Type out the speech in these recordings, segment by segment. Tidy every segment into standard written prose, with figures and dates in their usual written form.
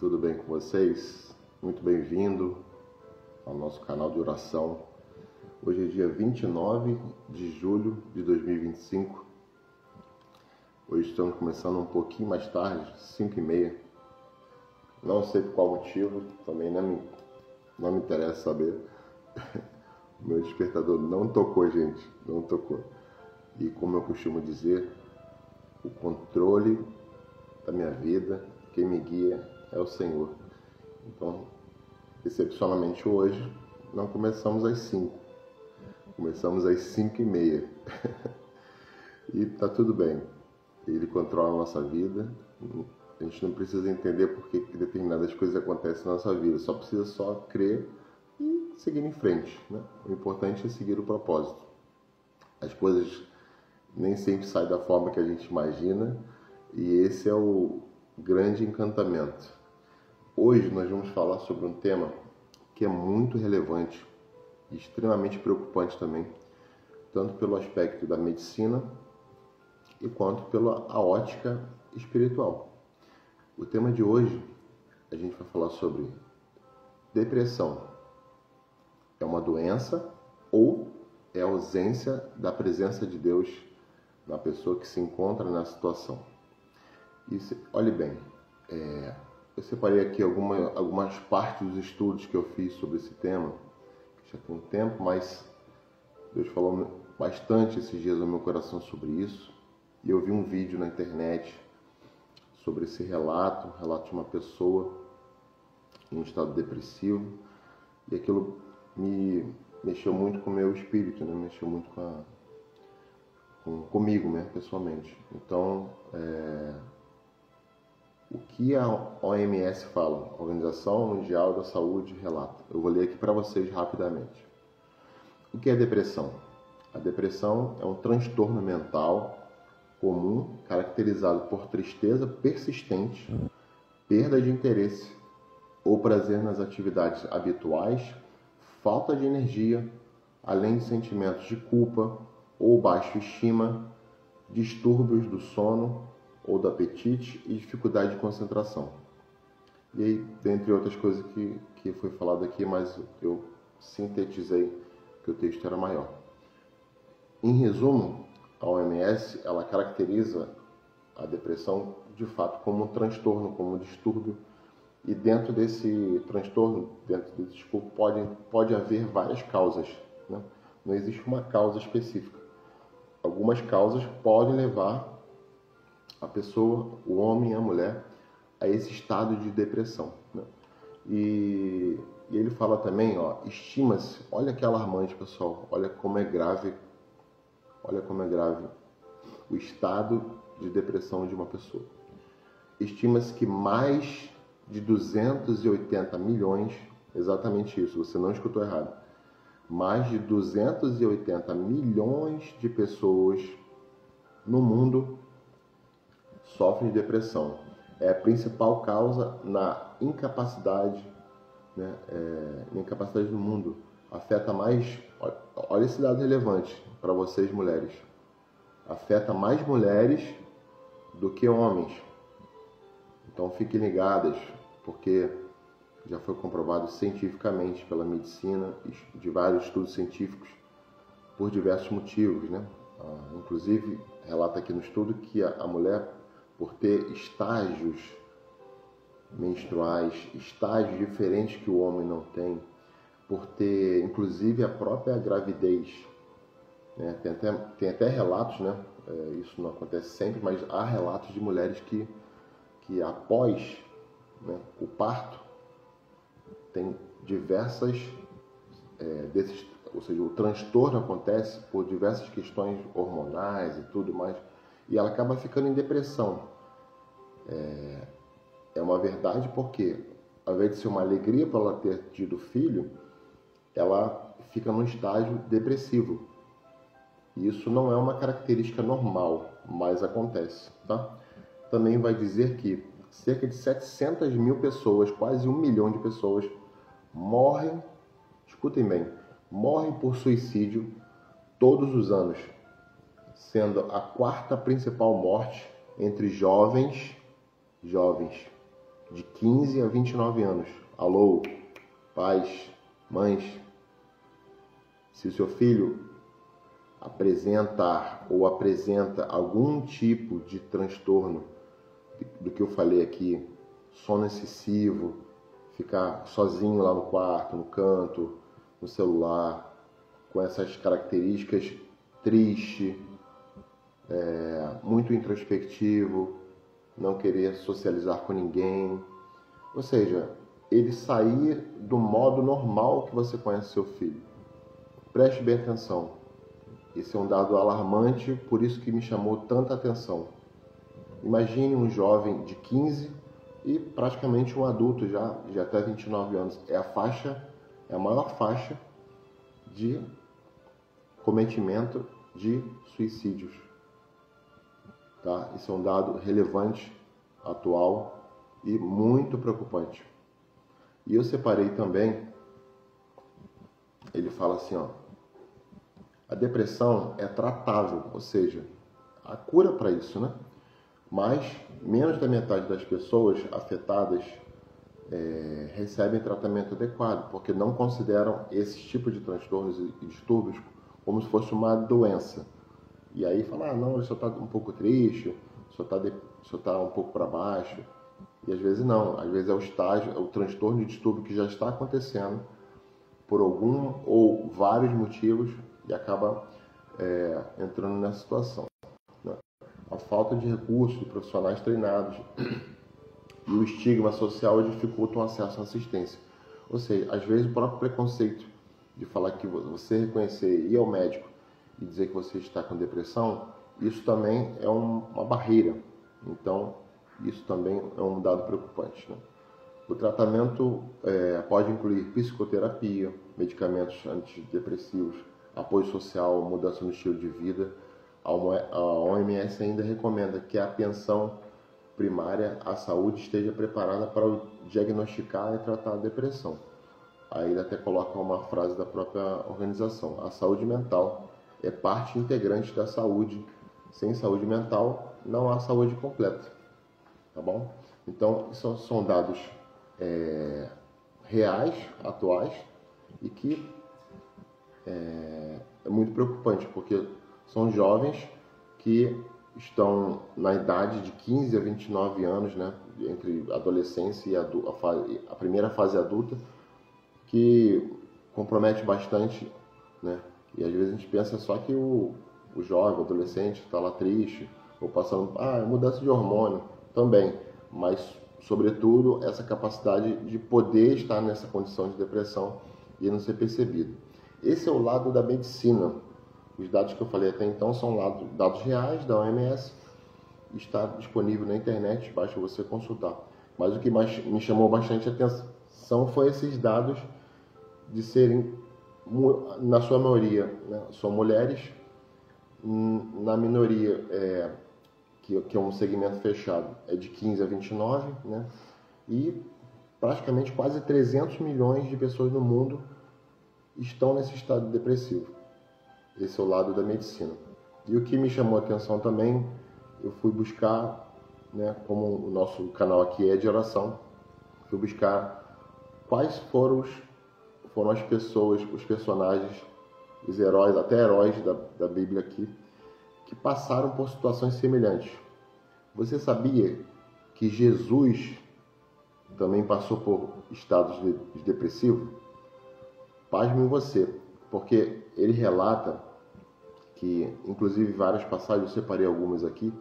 tudo bem com vocês? Muito bem-vindo ao nosso canal de oração. Hoje é dia 29 de julho de 2025. Hoje estamos começando um pouquinho mais tarde, 5h30. Não sei por qual motivo, também não me interessa saber. O meu despertador não tocou, gente, não tocou. E como eu costumo dizer, o controle da minha vida, quem me guia é o Senhor. Então, excepcionalmente hoje, não começamos às 5, começamos às 5h30. E tá tudo bem, Ele controla a nossa vida. A gente não precisa entender por que determinadas coisas acontecem na nossa vida, só precisa crer e seguir em frente, né? O importante é seguir o propósito. As coisas nem sempre saem da forma que a gente imagina, e esse é o grande encantamento. Hoje nós vamos falar sobre um tema que é muito relevante e extremamente preocupante também, tanto pelo aspecto da medicina e quanto pela ótica espiritual. O tema de hoje, a gente vai falar sobre depressão. É uma doença ou é a ausência da presença de Deus na pessoa que se encontra na situação? E olhe bem, eu separei aqui algumas partes dos estudos que eu fiz sobre esse tema, que já tem um tempo, mas Deus falou bastante esses dias no meu coração sobre isso. E eu vi um vídeo na internet sobre esse relato de uma pessoa em um estado depressivo, e aquilo me mexeu muito com o meu espírito, né? Mexeu muito comigo, né? Pessoalmente. Então, o que a OMS fala, Organização Mundial da Saúde, relata. Eu vou ler aqui para vocês rapidamente. O que é depressão? A depressão é um transtorno mental comum caracterizado por tristeza persistente, perda de interesse ou prazer nas atividades habituais, falta de energia, além de sentimentos de culpa ou baixa estima, distúrbios do sono ou do apetite e dificuldade de concentração. E aí, dentre outras coisas que foi falado aqui, mas eu sintetizei que o texto era maior. Em resumo, a OMS, ela caracteriza a depressão de fato como um transtorno, como um distúrbio, e dentro desse transtorno, dentro desse distúrbio, pode haver várias causas, né? Não existe uma causa específica. Algumas causas podem levar a pessoa, o homem e a mulher, a esse estado de depressão, né? E ele fala também, estima-se, olha que alarmante, pessoal, olha como é grave o estado de depressão de uma pessoa. Estima-se que mais de 280 milhões, exatamente isso, você não escutou errado, mais de 280 milhões de pessoas no mundo sofrem de depressão. É a principal causa na incapacidade, né, incapacidade do mundo. Afeta mais, olha esse dado relevante para vocês mulheres, afeta mais mulheres do que homens. Então fiquem ligadas, porque já foi comprovado cientificamente pela medicina, de vários estudos científicos, por diversos motivos, né? Inclusive, relata aqui no estudo que a mulher, por ter estágios menstruais, estágios diferentes que o homem não tem, por ter, inclusive, a própria gravidez, né? Tem até relatos, né? Isso não acontece sempre, mas há relatos de mulheres que após, né, o parto, tem diversas, ou seja, o transtorno acontece por diversas questões hormonais e tudo mais, e ela acaba ficando em depressão. É uma verdade porque, ao invés de ser uma alegria para ela ter tido filho, ela fica num estágio depressivo. E isso não é uma característica normal, mas acontece, tá? Também vai dizer que cerca de 700 mil pessoas, quase 1 milhão de pessoas, morrem, escutem bem, morrem por suicídio todos os anos, sendo a quarta principal morte entre jovens de 15 a 29 anos. Alô, pais, mães, se o seu filho apresentar ou apresenta algum tipo de transtorno do que eu falei aqui, sono excessivo, ficar sozinho lá no quarto, no canto, no celular, com essas características, triste, muito introspectivo, não querer socializar com ninguém, ou seja, ele sair do modo normal que você conhece seu filho. Preste bem atenção. Esse é um dado alarmante, por isso que me chamou tanta atenção. Imagine um jovem de 15 e praticamente um adulto já de até 29 anos. É a maior faixa de cometimento de suicídios. Tá? Isso é um dado relevante, atual e muito preocupante. E eu separei também, ele fala assim, ó, a depressão é tratável, ou seja, a cura para isso, né? Mas menos da metade das pessoas afetadas recebem tratamento adequado, porque não consideram esse tipo de transtornos e distúrbios como se fosse uma doença. E aí fala, não, ele só está um pouco triste, só está um pouco para baixo. E às vezes não, às vezes é o estágio, é o transtorno de distúrbio que já está acontecendo por algum ou vários motivos e acaba entrando nessa situação. Né? A falta de recursos, de profissionais treinados e o estigma social dificultam o acesso à assistência. Ou seja, às vezes o próprio preconceito de falar que você reconhecer, ir ao médico e dizer que você está com depressão, isso também é uma barreira. Então, isso também é um dado preocupante. Né? O tratamento pode incluir psicoterapia, medicamentos antidepressivos, apoio social, mudança no estilo de vida. A OMS ainda recomenda que a atenção primária à saúde esteja preparada para diagnosticar e tratar a depressão. Aí ele até coloca uma frase da própria organização. A saúde mental é parte integrante da saúde. Sem saúde mental, não há saúde completa. Tá bom? Então, isso são dados reais, atuais, e que é muito preocupante, porque são jovens que estão na idade de 15 a 29 anos, né, entre adolescência e a primeira fase adulta, que compromete bastante, né, e às vezes a gente pensa só que o jovem, o adolescente está lá triste, ou passando, mudança de hormônio também, mas sobretudo essa capacidade de poder estar nessa condição de depressão e não ser percebido. Esse é o lado da medicina. Os dados que eu falei até então são dados reais da OMS, está disponível na internet, basta você consultar. Mas o que mais me chamou bastante atenção foi esses dados de serem, na sua maioria, né, são mulheres, na minoria, que é um segmento fechado, é de 15 a 29, né, e praticamente quase 300 milhões de pessoas no mundo estão nesse estado depressivo. Esse é o lado da medicina. E o que me chamou a atenção também, eu fui buscar, né, como o nosso canal aqui é de oração, fui buscar quais foram as pessoas, os personagens, os heróis, até heróis da Bíblia aqui, que passaram por situações semelhantes. Você sabia que Jesus também passou por estados de depressivo? Pasme você, porque ele relata que, inclusive várias passagens, eu separei algumas aqui.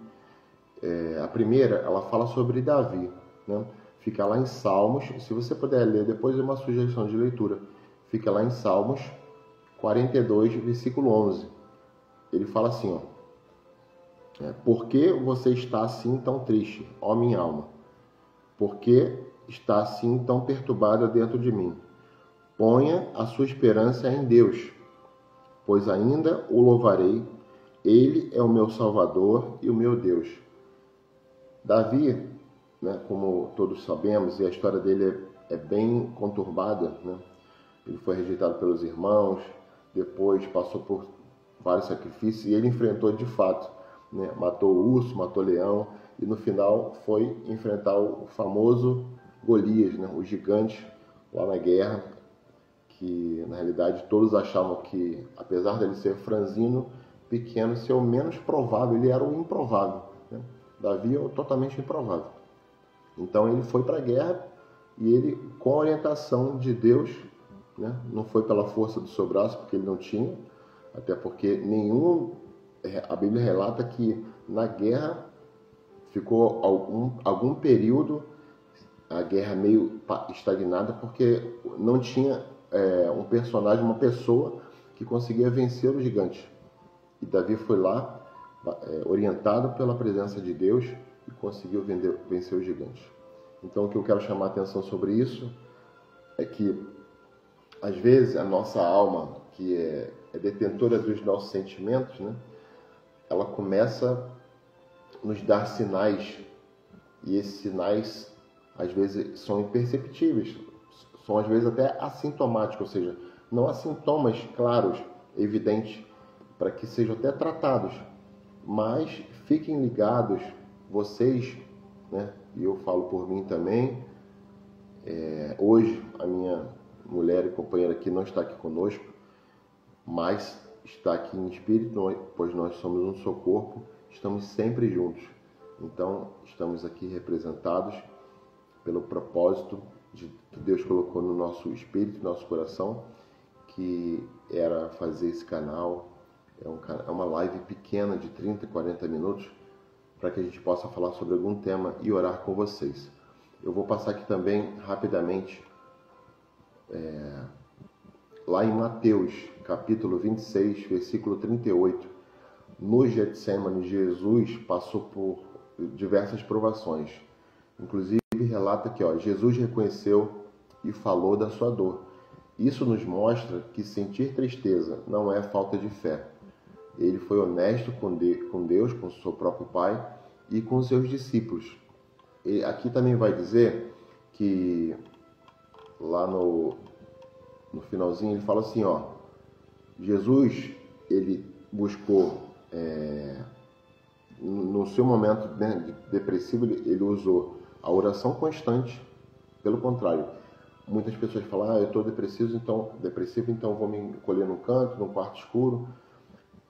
A primeira, ela fala sobre Davi, né? Fica lá em Salmos, se você puder ler, depois é uma sugestão de leitura, fica lá em Salmos 42, versículo 11. Ele fala assim, ó, por que você está assim tão triste, ó minha alma? Por que está assim tão perturbada dentro de mim? Ponha a sua esperança em Deus, pois ainda o louvarei. Ele é o meu Salvador e o meu Deus. Davi, né, como todos sabemos, e a história dele é bem conturbada, né? Ele foi rejeitado pelos irmãos, depois passou por vários sacrifícios e ele enfrentou de fato, né? Matou o urso, matou o leão e no final foi enfrentar o famoso Golias, né? O gigante lá na guerra, que na realidade todos achavam que, apesar dele ser franzino, pequeno, ser o menos provável, ele era o improvável, né? Davi é o totalmente improvável. Então ele foi para a guerra e ele, com a orientação de Deus, né? Não foi pela força do seu braço, porque ele não tinha, até porque a Bíblia relata que na guerra ficou algum período a guerra meio estagnada, porque não tinha um personagem, uma pessoa que conseguia vencer o gigante. E Davi foi lá, orientado pela presença de Deus, e conseguiu vencer o gigante. Então o que eu quero chamar a atenção sobre isso é que, às vezes, a nossa alma, que é detentora dos nossos sentimentos, né, ela começa a nos dar sinais, e esses sinais, às vezes, são imperceptíveis, são, às vezes, até assintomáticos, ou seja, não há sintomas claros, evidentes, para que sejam até tratados, mas fiquem ligados, vocês, né, e eu falo por mim também. Hoje a minha mulher e companheira aqui não está aqui conosco, mas está aqui em espírito, pois nós somos um só corpo, estamos sempre juntos. Então estamos aqui representados pelo propósito que Deus colocou no nosso espírito, no nosso coração, que era fazer esse canal. É uma live pequena de 30, 40 minutos, para que a gente possa falar sobre algum tema e orar com vocês. Eu vou passar aqui também, rapidamente, lá em Mateus, capítulo 26, versículo 38. No Getsemane, Jesus passou por diversas provações. Inclusive, relata que Jesus reconheceu e falou da sua dor. Isso nos mostra que sentir tristeza não é falta de fé. Ele foi honesto com Deus, com seu próprio Pai e com seus discípulos. E aqui também vai dizer que, lá no finalzinho, ele fala assim, Jesus, ele buscou, no seu momento, né, depressivo, ele usou a oração constante. Pelo contrário, muitas pessoas falam, eu estou depressivo, então vou me encolher num canto, num quarto escuro.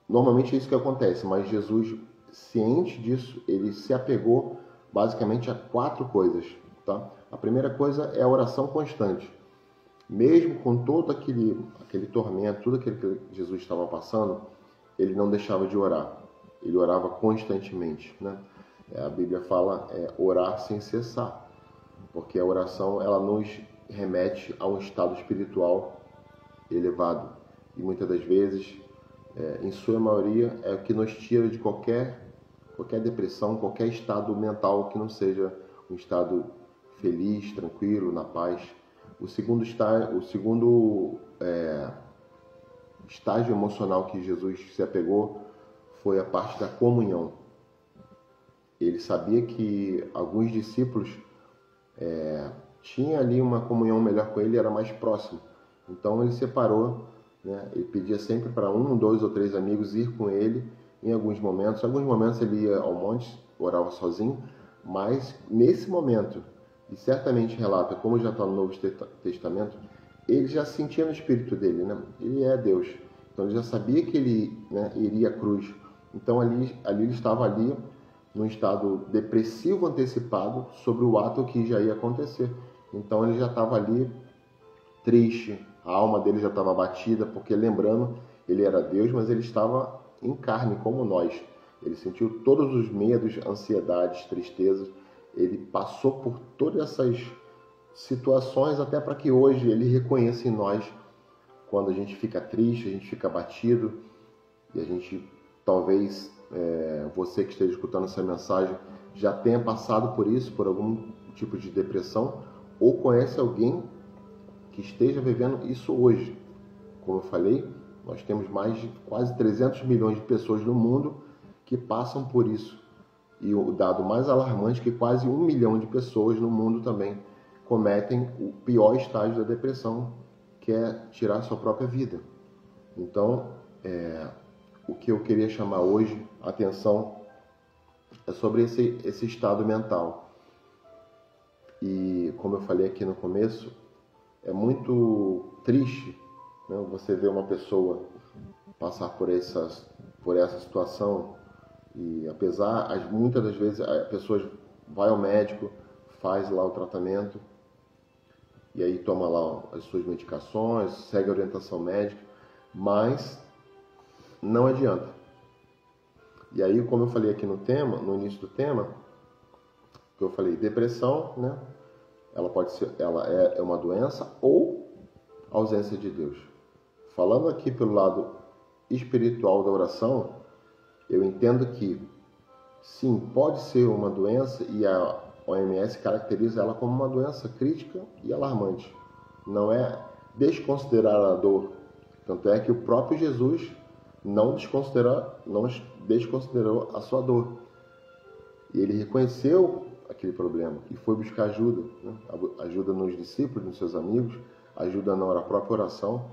Normalmente é isso que acontece, mas Jesus, ciente disso, ele se apegou basicamente a 4 coisas. Tá? A primeira coisa é a oração constante. Mesmo com todo aquele tormento, tudo aquilo que Jesus estava passando, ele não deixava de orar. Ele orava constantemente, né? A Bíblia fala orar sem cessar, porque a oração, ela nos remete a um estado espiritual elevado. E muitas das vezes, em sua maioria, é o que nos tira de qualquer depressão, qualquer estado mental que não seja um estado feliz, tranquilo, na paz. O segundo estágio emocional que Jesus se apegou foi a parte da comunhão. Ele sabia que alguns discípulos tinham ali uma comunhão melhor com ele, era mais próximo. Então ele separou, né? Ele pedia sempre para 1, 2 ou 3 amigos ir com ele em alguns momentos. Em alguns momentos ele ia ao monte, orava sozinho, mas nesse momento, e certamente relata, como já está no Novo Testamento, ele já sentia no espírito dele, né? Ele é Deus, então ele já sabia que ele, né, iria à cruz. Então ali ele estava ali num estado depressivo antecipado sobre o ato que já ia acontecer. Então ele já estava ali triste, a alma dele já estava abatida, porque, lembrando, ele era Deus, mas ele estava em carne como nós. Ele sentiu todos os medos, ansiedades, tristezas. Ele passou por todas essas situações até para que hoje ele reconheça em nós quando a gente fica triste, a gente fica abatido, e a gente, talvez, você que esteja escutando essa mensagem, já tenha passado por isso, por algum tipo de depressão, ou conhece alguém que esteja vivendo isso hoje. Como eu falei, nós temos mais de quase 300 milhões de pessoas no mundo que passam por isso. E o dado mais alarmante é que quase 1 milhão de pessoas no mundo também cometem o pior estágio da depressão, que é tirar sua própria vida. Então, o que eu queria chamar hoje a atenção é sobre esse estado mental. E como eu falei aqui no começo, é muito triste, né, você ver uma pessoa passar por essa situação e muitas das vezes a pessoa vai ao médico, faz lá o tratamento e aí toma lá as suas medicações, segue a orientação médica, mas não adianta. E aí, como eu falei aqui no início do tema, que eu falei, depressão, né? Ela é uma doença ou ausência de Deus. Falando aqui pelo lado espiritual da oração, eu entendo que sim, pode ser uma doença e a OMS caracteriza ela como uma doença crítica e alarmante. Não é desconsiderar a dor. Tanto é que o próprio Jesus não desconsiderou a sua dor. E ele reconheceu aquele problema e foi buscar ajuda, né? Ajuda nos discípulos, nos seus amigos, ajuda na própria oração.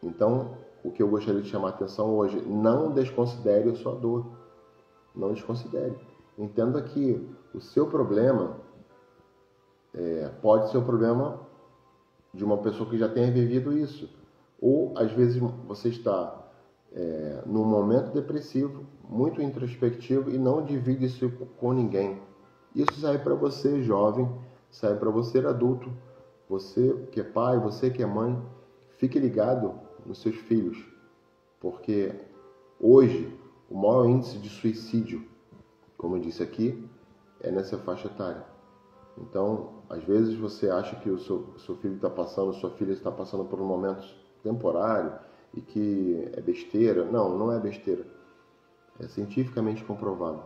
Então, o que eu gostaria de chamar a atenção hoje, não desconsidere a sua dor. Não desconsidere. Entenda que o seu problema pode ser o problema de uma pessoa que já tenha vivido isso. Ou, às vezes, você está num momento depressivo, muito introspectivo e não divide isso com ninguém. Isso serve para você, jovem, serve para você, adulto, você que é pai, você que é mãe. Fique ligado nos seus filhos, porque hoje o maior índice de suicídio, como eu disse aqui, é nessa faixa etária. Então, às vezes você acha que o seu filho está passando, sua filha está passando por um momento temporário e que é besteira. Não, não é besteira. É cientificamente comprovado.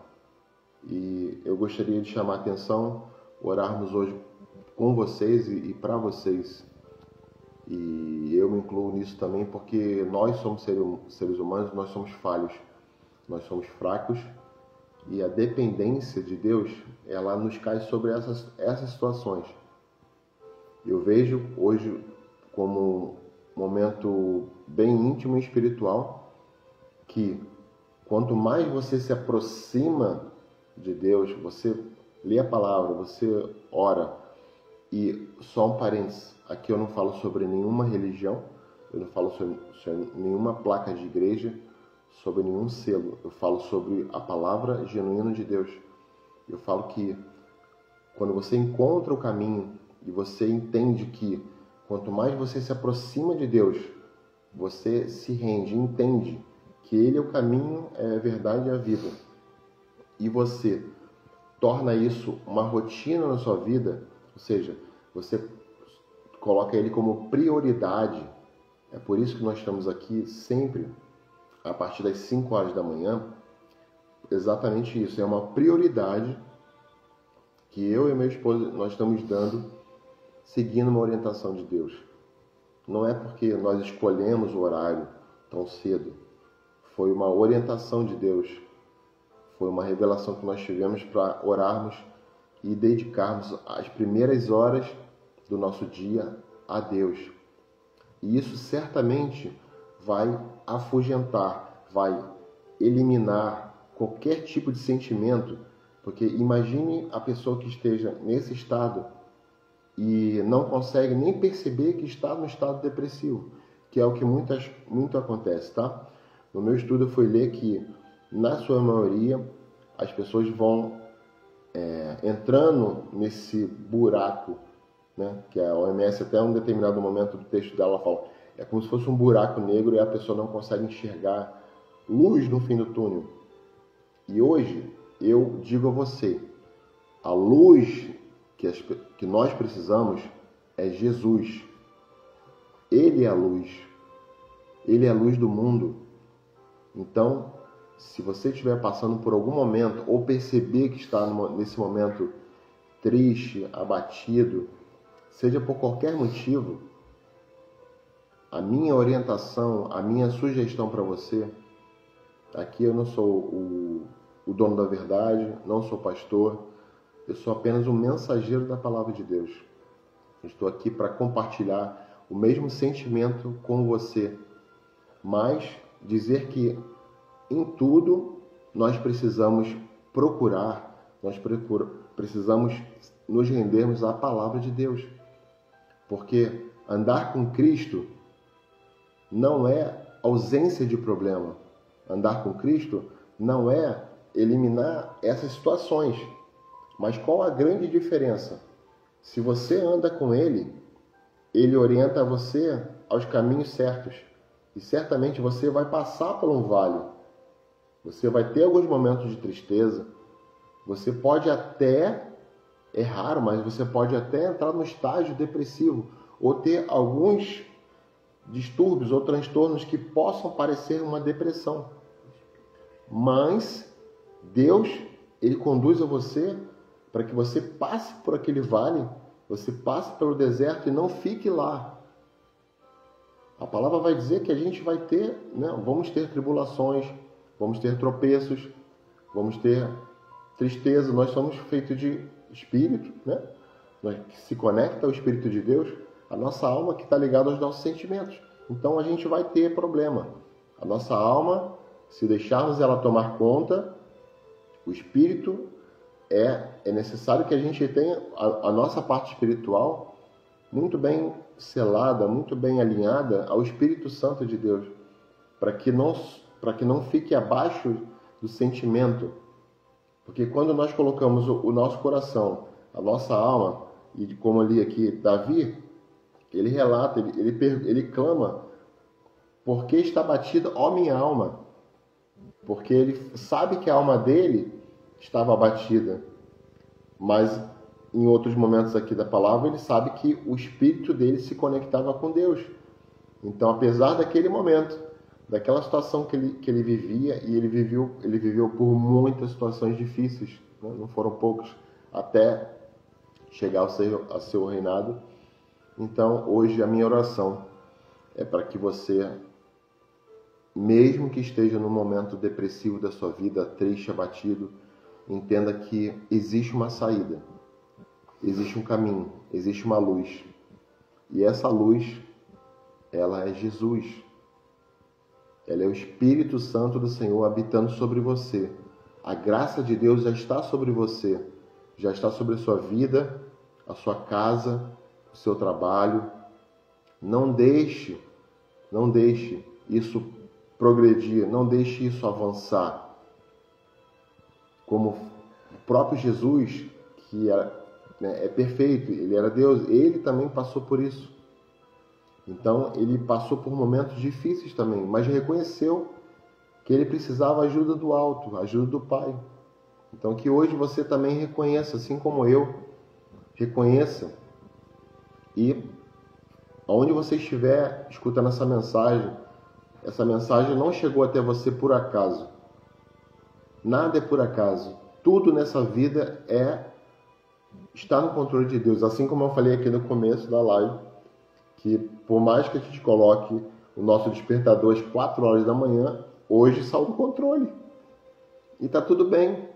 E eu gostaria de chamar a atenção, orarmos hoje com vocês e para vocês. E eu me incluo nisso também porque nós somos seres humanos, nós somos falhos, nós somos fracos e a dependência de Deus, ela nos cai sobre essas situações. Eu vejo hoje como um momento bem íntimo e espiritual que quanto mais você se aproxima de Deus, você lê a palavra, você ora. E só um parênteses, aqui eu não falo sobre nenhuma religião, eu não falo sobre nenhuma placa de igreja, sobre nenhum selo. Eu falo sobre a palavra genuína de Deus. Eu falo que quando você encontra o caminho e você entende que quanto mais você se aproxima de Deus, você se rende, entende que Ele é o caminho, é a verdade e a vida. E você torna isso uma rotina na sua vida, ou seja, você coloca Ele como prioridade. É por isso que nós estamos aqui sempre, a partir das 5 horas da manhã, exatamente isso. É uma prioridade que eu e minha esposa nós estamos dando, seguindo uma orientação de Deus. Não é porque nós escolhemos o horário tão cedo. Foi uma orientação de Deus. Foi uma revelação que nós tivemos para orarmos e dedicarmos as primeiras horas do nosso dia a Deus. E isso certamente vai afugentar, vai eliminar qualquer tipo de sentimento, porque imagine a pessoa que esteja nesse estado e não consegue nem perceber que está no estado depressivo, que é o que muito acontece, tá? No meu estudo eu fui ler que, na sua maioria, as pessoas vão entrando nesse buraco, né? Que a OMS até um determinado momento do texto dela fala, é como se fosse um buraco negro e a pessoa não consegue enxergar luz no fim do túnel. E hoje eu digo a você, a luz que nós precisamos é Jesus. Ele é a luz. Ele é a luz do mundo. Então, se você estiver passando por algum momento ou perceber que está nesse momento triste, abatido, seja por qualquer motivo, a minha orientação, a minha sugestão para você, aqui eu não sou o dono da verdade, não sou pastor, eu sou apenas um mensageiro da palavra de Deus. Eu estou aqui para compartilhar o mesmo sentimento com você, mas dizer que em tudo nós precisamos procurar, precisamos nos rendermos à palavra de Deus. Porque andar com Cristo não é ausência de problema. Andar com Cristo não é eliminar essas situações. Mas qual a grande diferença? Se você anda com Ele, Ele orienta você aos caminhos certos. E certamente você vai passar por um vale. Você vai ter alguns momentos de tristeza. Você pode até, é raro, mas você pode até entrar no estágio depressivo ou ter alguns distúrbios ou transtornos que possam parecer uma depressão. Mas Deus, Ele conduz a você para que você passe por aquele vale, você passe pelo deserto e não fique lá. A palavra vai dizer que a gente vai ter, vamos ter tribulações, vamos ter tropeços, vamos ter tristeza. Nós somos feitos de espírito, que se conecta ao Espírito de Deus, a nossa alma que está ligada aos nossos sentimentos. Então a gente vai ter problema. A nossa alma, se deixarmos ela tomar conta, o Espírito é necessário que a gente tenha a nossa parte espiritual muito bem selada, muito bem alinhada ao Espírito Santo de Deus, para que não fique abaixo do sentimento. Porque quando nós colocamos o nosso coração, a nossa alma, e como ali aqui Davi, ele relata, ele clama, porque está batida, ó minha alma, porque ele sabe que a alma dele estava abatida, mas em outros momentos aqui da palavra ele sabe que o espírito dele se conectava com Deus. Então, apesar daquele momento, daquela situação que ele vivia, e ele viveu por muitas situações difíceis, não foram poucos, até chegar ao seu reinado. Então, hoje a minha oração é para que você, mesmo que esteja num momento depressivo da sua vida, triste, abatido, entenda que existe uma saída, existe um caminho, existe uma luz. E essa luz, ela é Jesus. Ela é o Espírito Santo do Senhor habitando sobre você. A graça de Deus já está sobre você, já está sobre a sua vida, a sua casa, o seu trabalho. Não deixe isso progredir, não deixe isso avançar. Como o próprio Jesus, que é perfeito, ele era Deus, ele também passou por isso. Então, ele passou por momentos difíceis também, mas reconheceu que ele precisava ajuda do alto, ajuda do Pai. Então, que hoje você também reconheça, assim como eu, reconheça. E onde você estiver escutando essa mensagem não chegou até você por acaso. Nada é por acaso. Tudo nessa vida está no controle de Deus. Assim como eu falei aqui no começo da live, que por mais que a gente coloque o nosso despertador às 4 horas da manhã, hoje saiu do controle. E está tudo bem.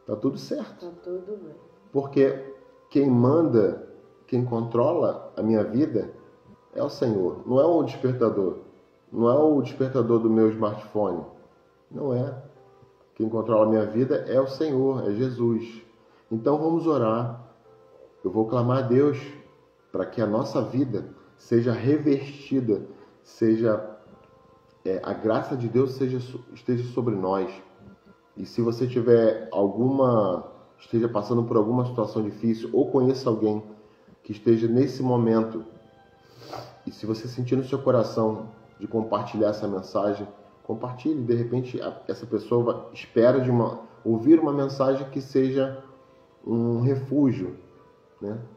Está tudo certo. Está tudo bem. Porque quem manda, quem controla a minha vida é o Senhor. Não é o despertador. Não é o despertador do meu smartphone. Não é. Quem controla a minha vida é o Senhor, é Jesus. Então vamos orar. Eu vou clamar a Deus para que a nossa vida seja revestida, a graça de Deus esteja sobre nós. E se você esteja passando por alguma situação difícil, ou conheça alguém que esteja nesse momento, e se você sentir no seu coração de compartilhar essa mensagem, compartilhe. De repente essa pessoa espera ouvir uma mensagem que seja um refúgio,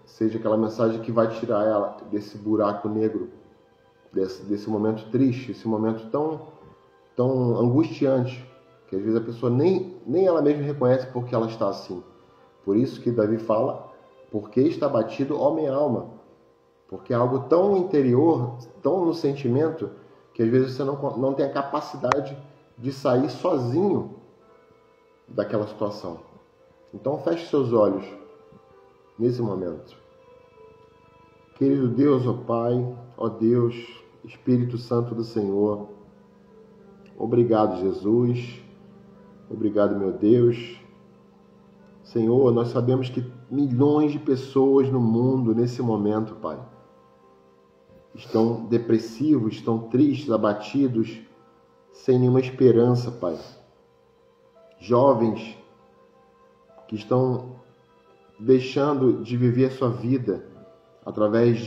seja aquela mensagem que vai tirar ela desse buraco negro, desse momento triste, esse momento tão angustiante, que às vezes a pessoa nem ela mesma reconhece porque ela está assim. Por isso que Davi fala, porque está batido, ó minha alma, porque é algo tão interior, tão no sentimento, que às vezes você não tem a capacidade de sair sozinho daquela situação. Então feche seus olhos nesse momento. Querido Deus, ó Pai, ó Deus, Espírito Santo do Senhor, obrigado, Jesus, obrigado, meu Deus. Senhor, nós sabemos que milhões de pessoas no mundo nesse momento, Pai. Estão depressivos, estão tristes, abatidos, sem nenhuma esperança, Pai. Jovens que estão deixando de viver a sua vida através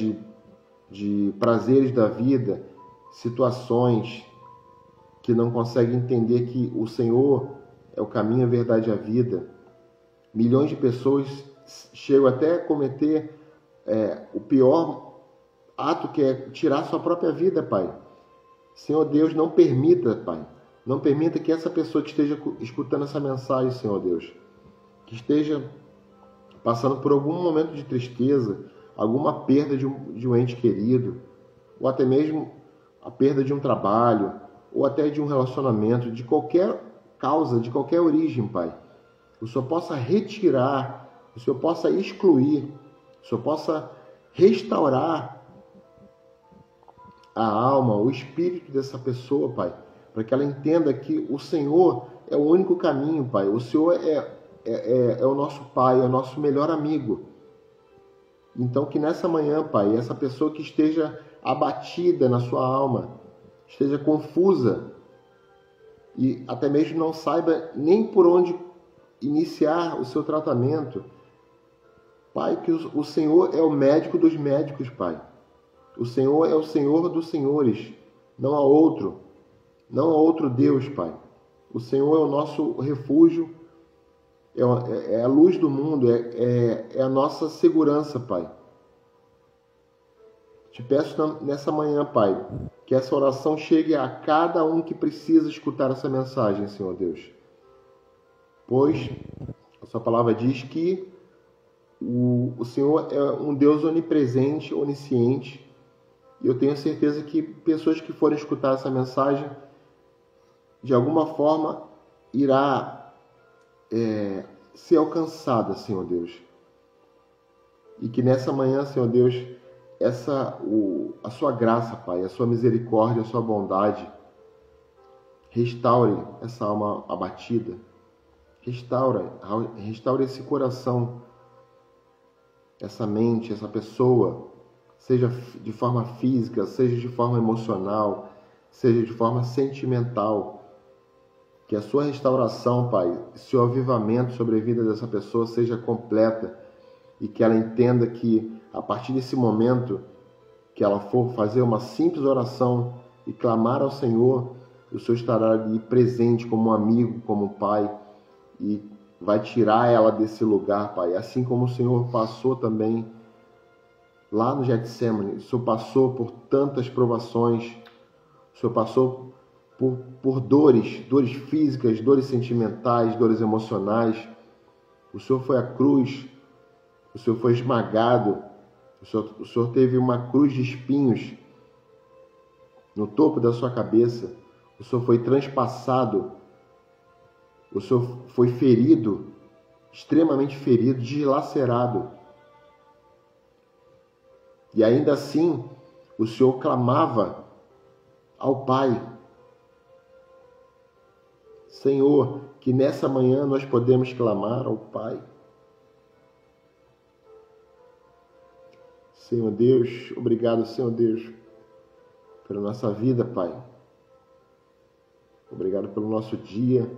de prazeres da vida, situações que não conseguem entender que o Senhor é o caminho, a verdade e a vida. Milhões de pessoas chegam até a cometer o pior ato, que é tirar sua própria vida, Pai. Senhor Deus, não permita, Pai. Não permita que essa pessoa que esteja escutando essa mensagem, Senhor Deus, que esteja passando por algum momento de tristeza, alguma perda de um ente querido, ou até mesmo a perda de um trabalho, ou até de um relacionamento, de qualquer causa, de qualquer origem, Pai. O Senhor possa retirar, o Senhor possa excluir, o Senhor possa restaurar a alma, o espírito dessa pessoa, Pai, para que ela entenda que o Senhor é o único caminho, Pai. O Senhor é o nosso Pai, é o nosso melhor amigo. Então, que nessa manhã, Pai, essa pessoa que esteja abatida na sua alma, esteja confusa e até mesmo não saiba nem por onde iniciar o seu tratamento, Pai, que o Senhor é o médico dos médicos, Pai. O Senhor é o Senhor dos senhores, não há outro Deus, Pai. O Senhor é o nosso refúgio, é a luz do mundo, é a nossa segurança, Pai. Te peço nessa manhã, Pai, que essa oração chegue a cada um que precisa escutar essa mensagem, Senhor Deus. Pois a sua palavra diz que o Senhor é um Deus onipresente, onisciente, e eu tenho certeza que pessoas que forem escutar essa mensagem, de alguma forma, irá ser alcançada, Senhor Deus. E que nessa manhã, Senhor Deus, a sua graça, Pai, a sua misericórdia, a sua bondade, restaure essa alma abatida, restaure esse coração, essa mente, essa pessoa, seja de forma física, seja de forma emocional, seja de forma sentimental. Que a sua restauração, Pai, seu avivamento sobre a vida dessa pessoa seja completa e que ela entenda que, a partir desse momento que ela for fazer uma simples oração e clamar ao Senhor, o Senhor estará ali presente como um amigo, como um pai, e vai tirar ela desse lugar, Pai. Assim como o Senhor passou também lá no Getsemane, o Senhor passou por tantas provações, o Senhor passou por dores físicas, dores sentimentais, dores emocionais. O Senhor foi à cruz, o Senhor foi esmagado, o Senhor teve uma cruz de espinhos no topo da sua cabeça, o Senhor foi transpassado, o Senhor foi ferido, extremamente ferido, dilacerado. E ainda assim, o Senhor clamava ao Pai. Senhor, que nessa manhã nós podemos clamar ao Pai. Senhor Deus, obrigado, Senhor Deus, pela nossa vida, Pai. Obrigado pelo nosso dia.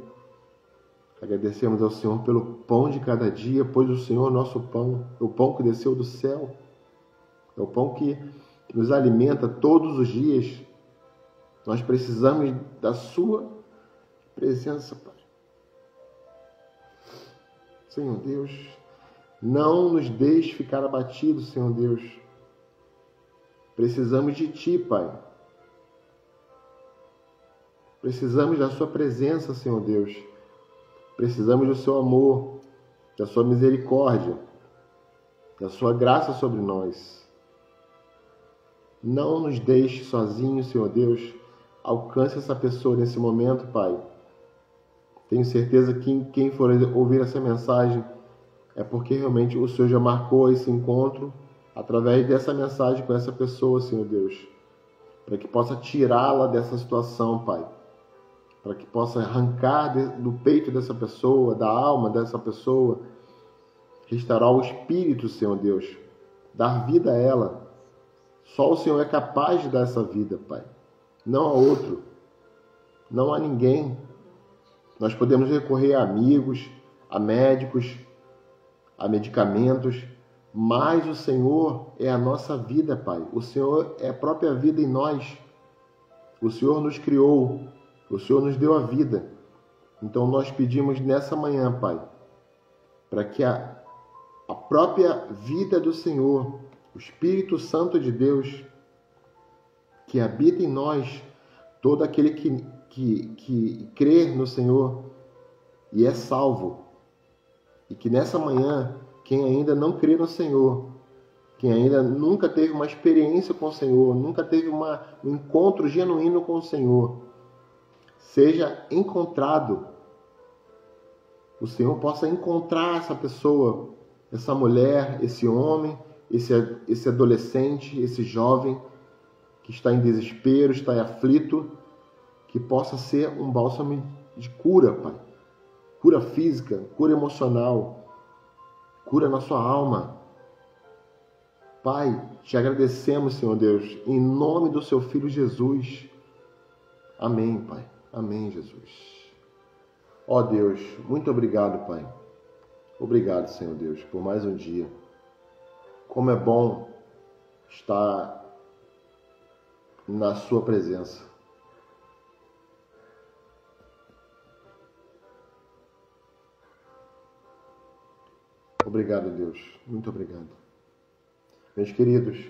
Agradecemos ao Senhor pelo pão de cada dia, pois o Senhor é nosso pão, é o pão que desceu do céu, é o pão que nos alimenta todos os dias. Nós precisamos da sua presença, Pai. Senhor Deus, não nos deixe ficar abatidos, Senhor Deus. Precisamos de Ti, Pai. Precisamos da sua presença, Senhor Deus. Precisamos do seu amor, da sua misericórdia, da sua graça sobre nós. Não nos deixe sozinhos, Senhor Deus. Alcance essa pessoa nesse momento, Pai. Tenho certeza que quem for ouvir essa mensagem é porque realmente o Senhor já marcou esse encontro através dessa mensagem com essa pessoa, Senhor Deus. Para que possa tirá-la dessa situação, Pai. Para que possa arrancar do peito dessa pessoa, da alma dessa pessoa, restaurar o espírito, Senhor Deus, dar vida a ela. Só o Senhor é capaz de dar essa vida, Pai. Não há outro. Não há ninguém. Nós podemos recorrer a amigos, a médicos, a medicamentos, mas o Senhor é a nossa vida, Pai. O Senhor é a própria vida em nós. O Senhor nos criou. O Senhor nos deu a vida. Então nós pedimos nessa manhã, Pai, para que a própria vida do Senhor, o Espírito Santo de Deus, que habita em nós, todo aquele que crê no Senhor e é salvo, e que nessa manhã, quem ainda não crê no Senhor, quem ainda nunca teve uma experiência com o Senhor, nunca teve um encontro genuíno com o Senhor, seja encontrado, o Senhor possa encontrar essa pessoa, essa mulher, esse homem, esse adolescente, esse jovem que está em desespero, está aflito, que possa ser um bálsamo de cura, Pai. Cura física, cura emocional, cura na sua alma. Pai, te agradecemos, Senhor Deus, em nome do seu Filho Jesus. Amém, Pai. Amém, Jesus. Ó Deus, muito obrigado, Pai. Obrigado, Senhor Deus, por mais um dia. Como é bom estar na sua presença. Obrigado, Deus. Muito obrigado. Meus queridos,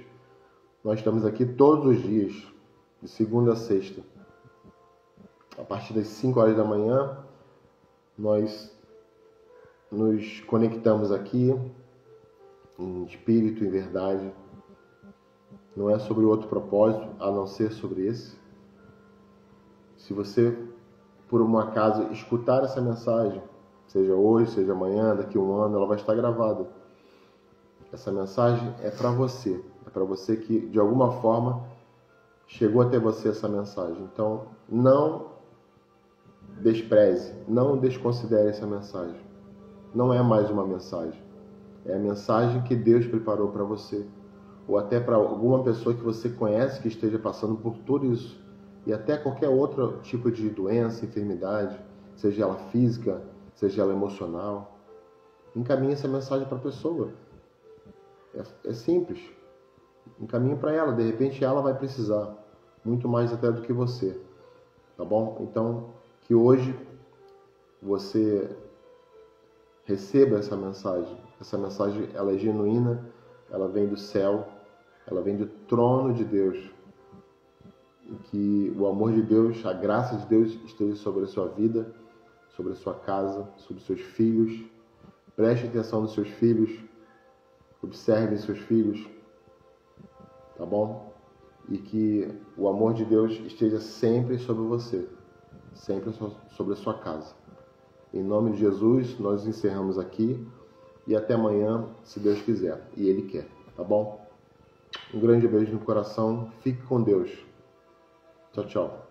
nós estamos aqui todos os dias, de segunda a sexta. A partir das 5 horas da manhã, nós nos conectamos aqui em espírito e verdade. Não é sobre outro propósito, a não ser sobre esse. Se você, por um acaso, escutar essa mensagem, seja hoje, seja amanhã, daqui a um ano, ela vai estar gravada. Essa mensagem é para você. É para você que, de alguma forma, chegou até você essa mensagem. Então, não despreze, não desconsidere essa mensagem. Não é mais uma mensagem. É a mensagem que Deus preparou para você. Ou até para alguma pessoa que você conhece que esteja passando por tudo isso. E até qualquer outro tipo de doença, enfermidade, seja ela física, seja ela emocional. Encaminhe essa mensagem para a pessoa. É simples. Encaminhe para ela. De repente ela vai precisar. Muito mais até do que você. Tá bom? Então, que hoje você receba essa mensagem. Essa mensagem, ela é genuína. Ela vem do céu. Ela vem do trono de Deus. E que o amor de Deus, a graça de Deus esteja sobre a sua vida, sobre a sua casa, sobre os seus filhos. Preste atenção nos seus filhos. Observe seus filhos. Tá bom? E que o amor de Deus esteja sempre sobre você. Sempre sobre a sua casa. Em nome de Jesus, nós encerramos aqui. E até amanhã, se Deus quiser. E Ele quer. Tá bom? Um grande beijo no coração. Fique com Deus. Tchau, tchau.